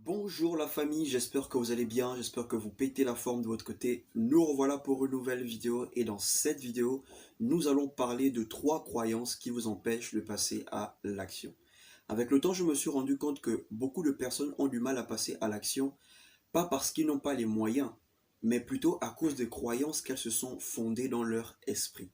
Bonjour la famille, j'espère que vous allez bien, j'espère que vous pétez la forme de votre côté. Nous revoilà pour une nouvelle vidéo et dans cette vidéo, nous allons parler de 3 croyances qui vous empêchent de passer à l'action. Avec le temps, je me suis rendu compte que beaucoup de personnes ont du mal à passer à l'action, pas parce qu'ils n'ont pas les moyens, mais plutôt à cause des croyances qu'elles se sont fondées dans leur esprit.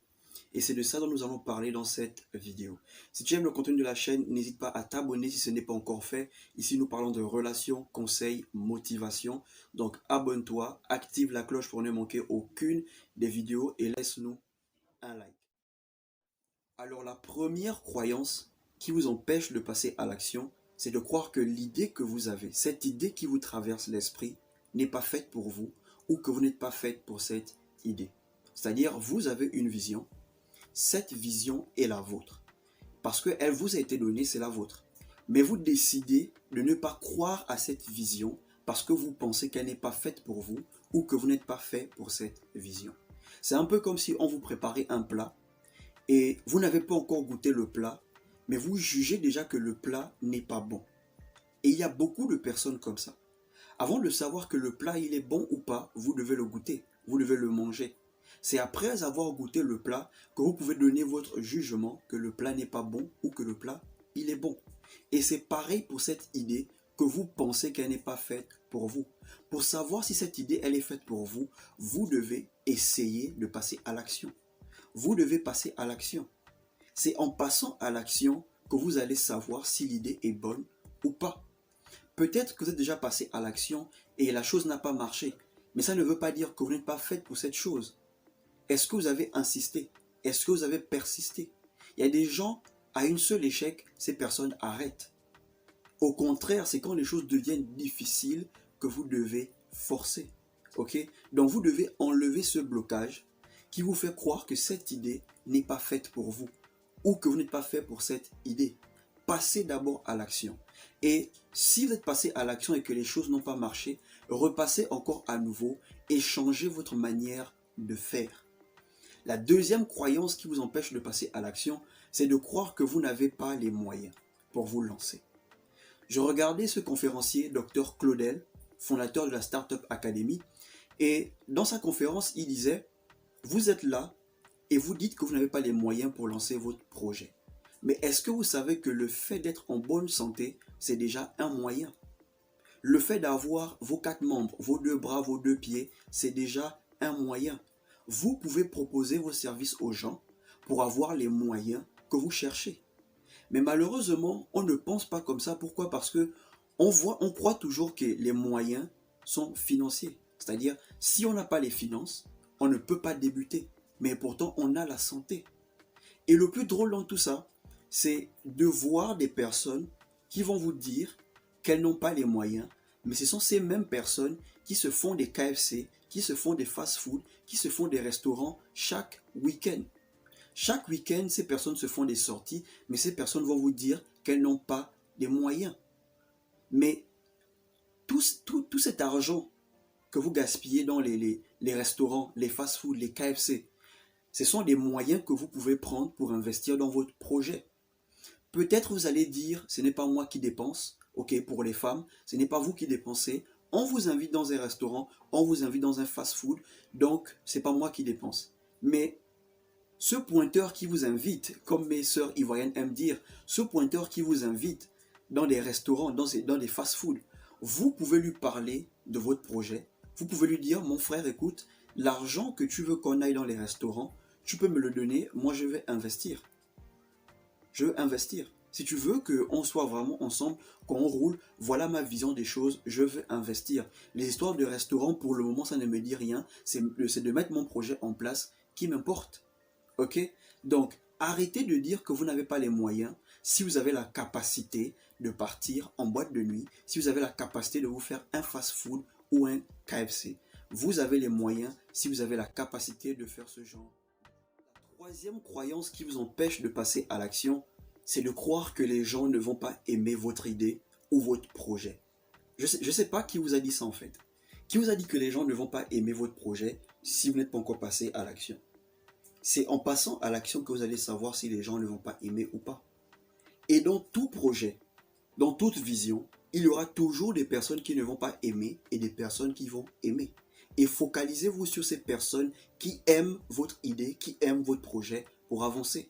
Et c'est de ça dont nous allons parler dans cette vidéo. Si tu aimes le contenu de la chaîne, n'hésite pas à t'abonner si ce n'est pas encore fait. Ici, nous parlons de relations, conseils, motivation. Donc, abonne-toi, active la cloche pour ne manquer aucune des vidéos et laisse-nous un like. Alors, la première croyance qui vous empêche de passer à l'action, c'est de croire que l'idée que vous avez, cette idée qui vous traverse l'esprit, n'est pas faite pour vous ou que vous n'êtes pas faite pour cette idée. C'est-à-dire, vous avez une vision. Cette vision est la vôtre. Parce qu'elle vous a été donnée, c'est la vôtre. Mais vous décidez de ne pas croire à cette vision parce que vous pensez qu'elle n'est pas faite pour vous ou que vous n'êtes pas fait pour cette vision. C'est un peu comme si on vous préparait un plat et vous n'avez pas encore goûté le plat, mais vous jugez déjà que le plat n'est pas bon. Et il y a beaucoup de personnes comme ça. Avant de savoir que le plat il est bon ou pas, vous devez le goûter, vous devez le manger. C'est après avoir goûté le plat que vous pouvez donner votre jugement que le plat n'est pas bon ou que le plat il est bon. Et c'est pareil pour cette idée que vous pensez qu'elle n'est pas faite pour vous. Pour savoir si cette idée elle est faite pour vous, vous devez essayer de passer à l'action. Vous devez passer à l'action. C'est en passant à l'action que vous allez savoir si l'idée est bonne ou pas. Peut-être que vous êtes déjà passé à l'action et la chose n'a pas marché. Mais ça ne veut pas dire que vous n'êtes pas faite pour cette chose. Est-ce que vous avez insisté? Est-ce que vous avez persisté? Il y a des gens, à une seule échec, ces personnes arrêtent. Au contraire, c'est quand les choses deviennent difficiles que vous devez forcer. Ok? Donc vous devez enlever ce blocage qui vous fait croire que cette idée n'est pas faite pour vous ou que vous n'êtes pas fait pour cette idée. Passez d'abord à l'action. Et si vous êtes passé à l'action et que les choses n'ont pas marché, repassez encore à nouveau et changez votre manière de faire. La deuxième croyance qui vous empêche de passer à l'action, c'est de croire que vous n'avez pas les moyens pour vous lancer. Je regardais ce conférencier, Dr Claudel, fondateur de la Startup Academy, et dans sa conférence, il disait, vous êtes là et vous dites que vous n'avez pas les moyens pour lancer votre projet. Mais est-ce que vous savez que le fait d'être en bonne santé, c'est déjà un moyen? Le fait d'avoir vos 4 membres, vos 2 bras, vos 2 pieds, c'est déjà un moyen. Vous pouvez proposer vos services aux gens pour avoir les moyens que vous cherchez. Mais malheureusement, on ne pense pas comme ça. Pourquoi? Parce que on croit toujours que les moyens sont financiers. C'est-à-dire, si on n'a pas les finances, on ne peut pas débuter. Mais pourtant, on a la santé. Et le plus drôle dans tout ça, c'est de voir des personnes qui vont vous dire qu'elles n'ont pas les moyens, mais ce sont ces mêmes personnes qui se font des KFC, qui se font des fast-food, qui se font des restaurants chaque week-end. Chaque week-end, ces personnes se font des sorties, mais ces personnes vont vous dire qu'elles n'ont pas les moyens. Mais tout cet argent que vous gaspillez dans les restaurants, les fast-food, les KFC, ce sont des moyens que vous pouvez prendre pour investir dans votre projet. Peut-être vous allez dire, ce n'est pas moi qui dépense, ok, pour les femmes, ce n'est pas vous qui dépensez, on vous invite dans un restaurant, on vous invite dans un fast-food, donc ce n'est pas moi qui dépense. Mais ce pointeur qui vous invite, comme mes sœurs ivoiriennes aiment dire, ce pointeur qui vous invite dans des restaurants, dans des fast-food, vous pouvez lui parler de votre projet, vous pouvez lui dire, mon frère, écoute, l'argent que tu veux qu'on aille dans les restaurants, tu peux me le donner, moi je vais investir. Je veux investir. Si tu veux qu'on soit vraiment ensemble, qu'on roule, voilà ma vision des choses, je veux investir. Les histoires de restaurants, pour le moment, ça ne me dit rien. C'est de mettre mon projet en place qui m'importe. Ok? Donc, arrêtez de dire que vous n'avez pas les moyens si vous avez la capacité de partir en boîte de nuit, si vous avez la capacité de vous faire un fast-food ou un KFC. Vous avez les moyens si vous avez la capacité de faire ce genre. Troisième croyance qui vous empêche de passer à l'action, c'est de croire que les gens ne vont pas aimer votre idée ou votre projet. Je sais pas qui vous a dit ça en fait. Qui vous a dit que les gens ne vont pas aimer votre projet si vous n'êtes pas encore passé à l'action? C'est en passant à l'action que vous allez savoir si les gens ne vont pas aimer ou pas. Et dans tout projet, dans toute vision, il y aura toujours des personnes qui ne vont pas aimer et des personnes qui vont aimer. Et focalisez-vous sur ces personnes qui aiment votre idée, qui aiment votre projet pour avancer.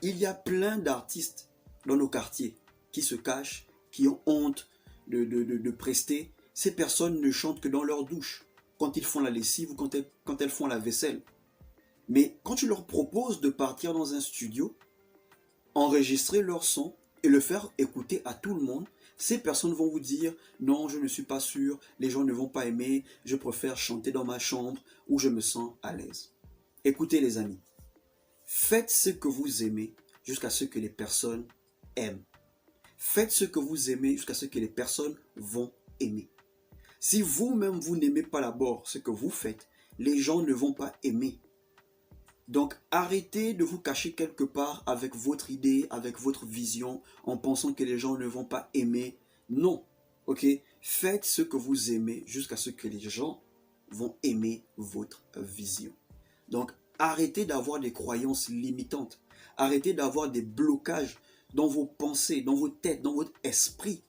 Il y a plein d'artistes dans nos quartiers qui se cachent, qui ont honte de prester. Ces personnes ne chantent que dans leur douche, quand ils font la lessive ou quand elles font la vaisselle. Mais quand tu leur proposes de partir dans un studio, enregistrer leur son et le faire écouter à tout le monde, ces personnes vont vous dire non, je ne suis pas sûr, les gens ne vont pas aimer, je préfère chanter dans ma chambre où je me sens à l'aise. Écoutez les amis, faites ce que vous aimez jusqu'à ce que les personnes aiment. Faites ce que vous aimez jusqu'à ce que les personnes vont aimer. Si vous-même vous n'aimez pas d'abord ce que vous faites, les gens ne vont pas aimer. Donc arrêtez de vous cacher quelque part avec votre idée, avec votre vision, en pensant que les gens ne vont pas aimer. Non, ok? Faites ce que vous aimez jusqu'à ce que les gens vont aimer votre vision. Donc arrêtez d'avoir des croyances limitantes. Arrêtez d'avoir des blocages dans vos pensées, dans vos têtes, dans votre esprit.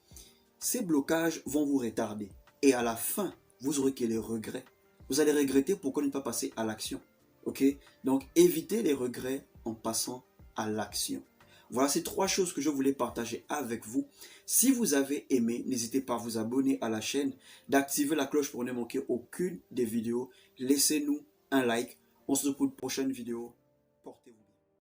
Ces blocages vont vous retarder. Et à la fin, vous aurez que les regrets. Vous allez regretter pourquoi ne pas passer à l'action. Ok? Donc, évitez les regrets en passant à l'action. Voilà, ces 3 choses que je voulais partager avec vous. Si vous avez aimé, n'hésitez pas à vous abonner à la chaîne, d'activer la cloche pour ne manquer aucune des vidéos. Laissez-nous un like. On se retrouve pour une prochaine vidéo.